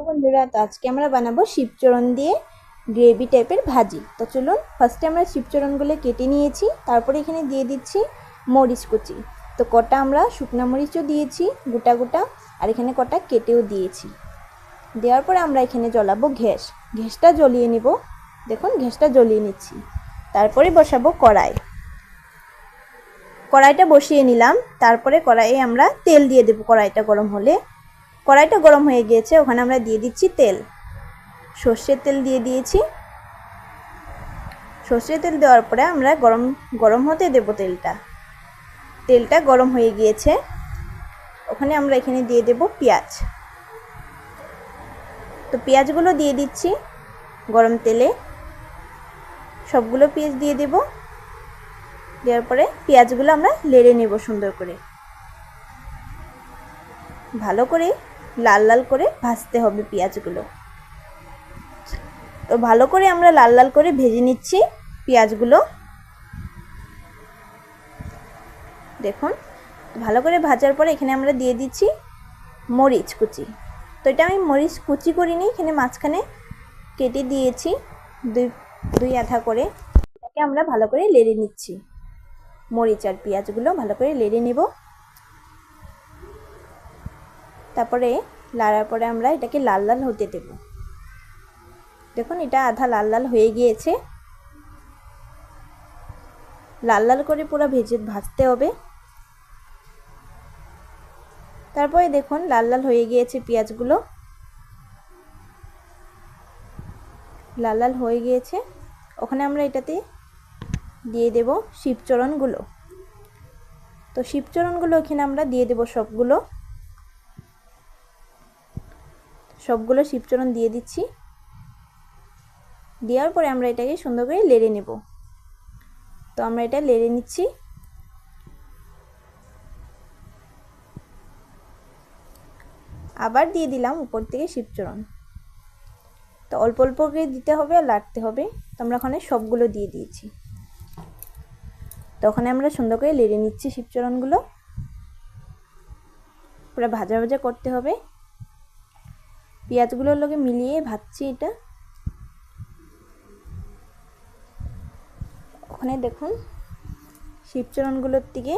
বন্ধুরা, তো আজকে আমরা বানাবো শিবচরণ দিয়ে গ্রেভি টাইপের ভাজি। তো চলুন, ফার্স্টে আমরা শিবচরণগুলো কেটে নিয়েছি, তারপরে এখানে দিয়ে দিচ্ছি মরিচ কুচি। তো কটা আমরা শুকনা মরিচও দিয়েছি গোটা গোটা, আর এখানে কটা কেটেও দিয়েছি। দেওয়ার পরে আমরা এখানে জ্বলাবো গ্যাসটা জ্বলিয়ে নিব। দেখুন, গ্যাসটা জ্বলিয়ে নিচ্ছি। তারপরে বসাবো কড়াইটা বসিয়ে নিলাম। তারপরে কড়াইয়ে আমরা তেল দিয়ে দেবো। কড়াইটা গরম হয়ে গিয়েছে, ওখানে আমরা দিয়ে দিচ্ছি তেল। সর্ষের তেল দিয়ে দিয়েছি। সর্ষের তেল দেওয়ার পরে আমরা গরম হতে দেব তেলটা গরম হয়ে গিয়েছে, ওখানে আমরা এখানে দিয়ে দেব পেঁয়াজ। তো পেঁয়াজগুলো দিয়ে দিচ্ছি গরম তেলে। সবগুলো পেঁয়াজ দিয়ে দেব। দেওয়ার পরে পেঁয়াজগুলো আমরা নেড়ে নেব সুন্দর করে। ভালো করে লাল লাল করে ভাজতে হবে পেঁয়াজগুলো। তো ভালো করে আমরা লাল লাল করে ভেজে নিচ্ছি পেঁয়াজগুলো। দেখুন, ভালো করে ভাজার পরে এখানে আমরা দিয়ে দিচ্ছি মরিচ কুচি। তো এটা আমি মরিচ কুচি করিনি, এখানে মাঝখানে কেটে দিয়েছি দুই আধা করে। এটাকে আমরা ভালো করে নেড়ে নিচ্ছি। মরিচ আর পেঁয়াজগুলো ভালো করে নেড়ে নেব। তারপরে লাড়ার পরে আমরা এটাকে লাল লাল হতে দেব। দেখুন, এটা আধা লাল লাল হয়ে গিয়েছে। লাল লাল করে পুরো ভাজতে হবে। তারপরে দেখুন, লাল লাল হয়ে গিয়েছে পেঁয়াজগুলো, লাল লাল হয়ে গিয়েছে। ওখানে আমরা এটাতে দিয়ে দেব শিবচরণগুলো। তো শিবচরণগুলো এখানে আমরা দিয়ে দেব সবগুলো শিবচরণ দিয়ে দিচ্ছি। দেওয়ার পরে আমরা এটাকে সুন্দর করে নেড়ে নেব। তো আমরা এটা নেড়ে নিচ্ছি। আবার দিয়ে দিলাম উপর থেকে শিবচরণ। তো অল্প অল্প করে দিতে হবে আর লাড়তে হবে। তো আমরা ওখানে সবগুলো দিয়ে দিয়েছি। তো ওখানে আমরা সুন্দর করে নেড়ে নিচ্ছি শিবচরণগুলো। পুরো ভাজা ভাজা করতে হবে। পেঁয়াজগুলোর লগে মিলিয়ে ভাজছি এটা। ওখানে দেখুন শিবচরণগুলোর থেকে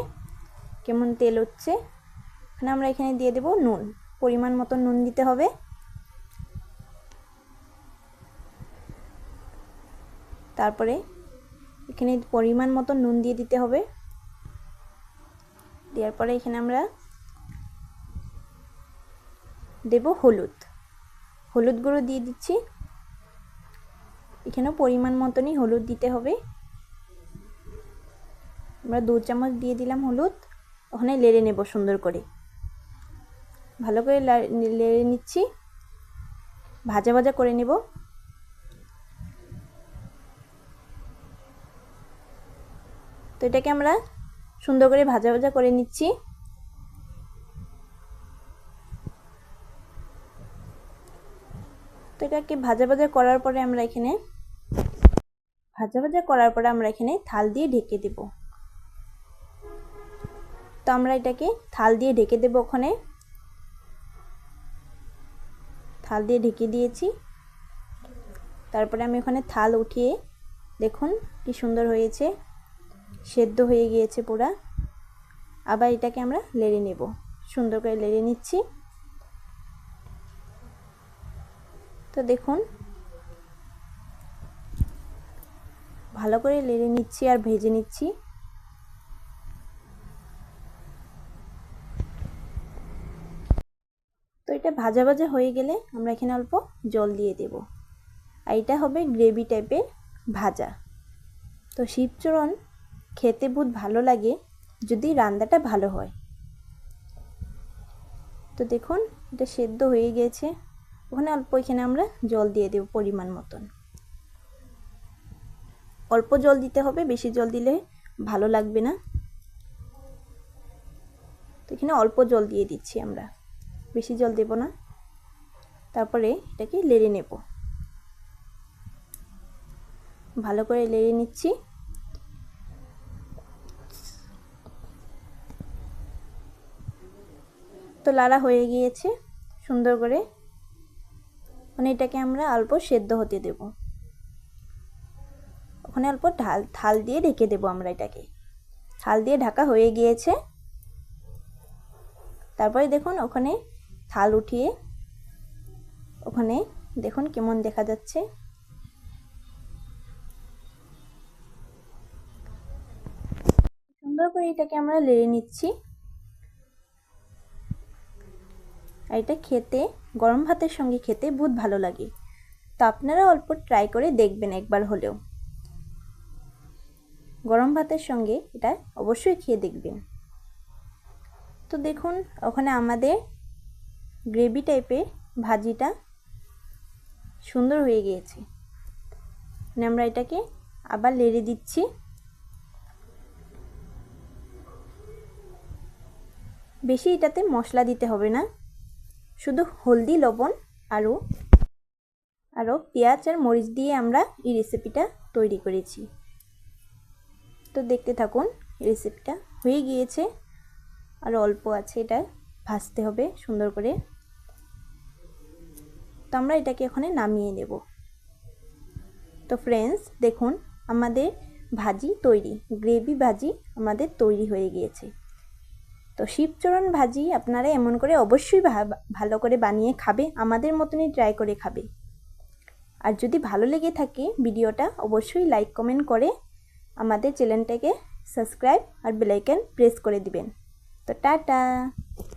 কেমন তেল হচ্ছে। ওখানে আমরা এখানে দিয়ে দেব নুন। পরিমাণ মতো নুন দিতে হবে। তারপরে এখানে পরিমাণ মতো নুন দিয়ে দিতে হবে। দেওয়ার পরে এখানে আমরা দেব হলুদ গুঁড়ো দিয়ে দিচ্ছি। এখানেও পরিমাণ মতনই হলুদ দিতে হবে। আমরা 2 চামচ দিয়ে দিলাম হলুদ। ওখানে নেড়ে নেব সুন্দর করে। ভালো করে নেড়ে নিচ্ছি, ভাজা ভাজা করে নেব। তো এটাকে আমরা সুন্দর করে ভাজা ভাজা করে নিচ্ছি। তো এটাকে ভাজা ভাজা করার পরে আমরা এখানে থাল দিয়ে ঢেকে দেব। তো আমরা এটাকে থাল দিয়ে ঢেকে দেব। ওখানে থাল দিয়ে ঢেকে দিয়েছি। তারপরে আমি ওখানে থাল উঠিয়ে দেখুন কি সুন্দর হয়েছে, সেদ্ধ হয়ে গিয়েছে পুরা। আবার এটাকে আমরা নেড়ে নেব, সুন্দর করে নেড়ে নিচ্ছি। তো দেখুন, ভালো করে নেড়ে নিচ্ছি আর ভেজে নিচ্ছি। তো এটা ভাজা ভাজা হয়ে গেলে আমরা এখানে অল্প জল দিয়ে দেব। আর এটা হবে গ্রেভি টাইপের ভাজা। তো শিবচরণ খেতে বহুত ভালো লাগে যদি রান্নাটা ভালো হয়। তো দেখুন, এটা সেদ্ধ হয়ে গেছে। ওখানে এখানে আমরা জল দিয়ে দেব পরিমাণ মতন। অল্প জল দিতে হবে, বেশি জল দিলে ভালো লাগবে না। তো এখানে অল্প জল দিয়ে দিচ্ছি আমরা, বেশি জল দেব না। তারপরে এটাকে নেড়ে নেব, ভালো করে নেড়ে নিচ্ছি। তো লাড়া হয়ে গিয়েছে সুন্দর করে। মানে এটাকে আমরা অল্প সেদ্ধ হতে দেব। ওখানে অল্প থাল দিয়ে ঢেকে দেব আমরা এটাকে। থাল দিয়ে ঢাকা হয়ে গিয়েছে। তারপরে দেখুন ওখানে থাল উঠিয়ে ওখানে দেখুন কেমন দেখা যাচ্ছে। সুন্দর করে এটাকে আমরা লেড়ে নিচ্ছি। আর এটা খেতে গরম ভাতের সঙ্গে খেতে বহুত ভালো লাগে। তো আপনারা অল্প ট্রাই করে দেখবেন একবার হলেও। গরম ভাতের সঙ্গে এটা অবশ্যই খেয়ে দেখবেন। তো দেখুন ওখানে আমাদের গ্রেভি টাইপের ভাজিটা সুন্দর হয়ে গিয়েছে। আমরা এটাকে আবার লেড়ে দিচ্ছি। বেশি এটাতে মশলা দিতে হবে না, শুধু হলদি লবণ আরও পেঁয়াজ আর মরিচ দিয়ে আমরা এই রেসিপিটা তৈরি করেছি। তো দেখতে থাকুন, রেসিপিটা হয়ে গিয়েছে, আর অল্প আছে, এটা ভাজতে হবে সুন্দর করে। তো আমরা এটাকে ওখানে নামিয়ে নেব। তো ফ্রেন্ডস দেখুন আমাদের ভাজি তৈরি, গ্রেভি ভাজি আমাদের তৈরি হয়ে গিয়েছে। তো শিবচরণ ভাজি আপনারা এমন করে অবশ্যই ভালো করে বানিয়ে খাবে, আমাদের মতনই ট্রাই করে খাবে। আর যদি ভালো লেগে থাকে ভিডিওটা অবশ্যই লাইক কমেন্ট করে আমাদের চ্যানেলটাকে সাবস্ক্রাইব আর বেল আইকন প্রেস করে দিবেন। তো টাটা।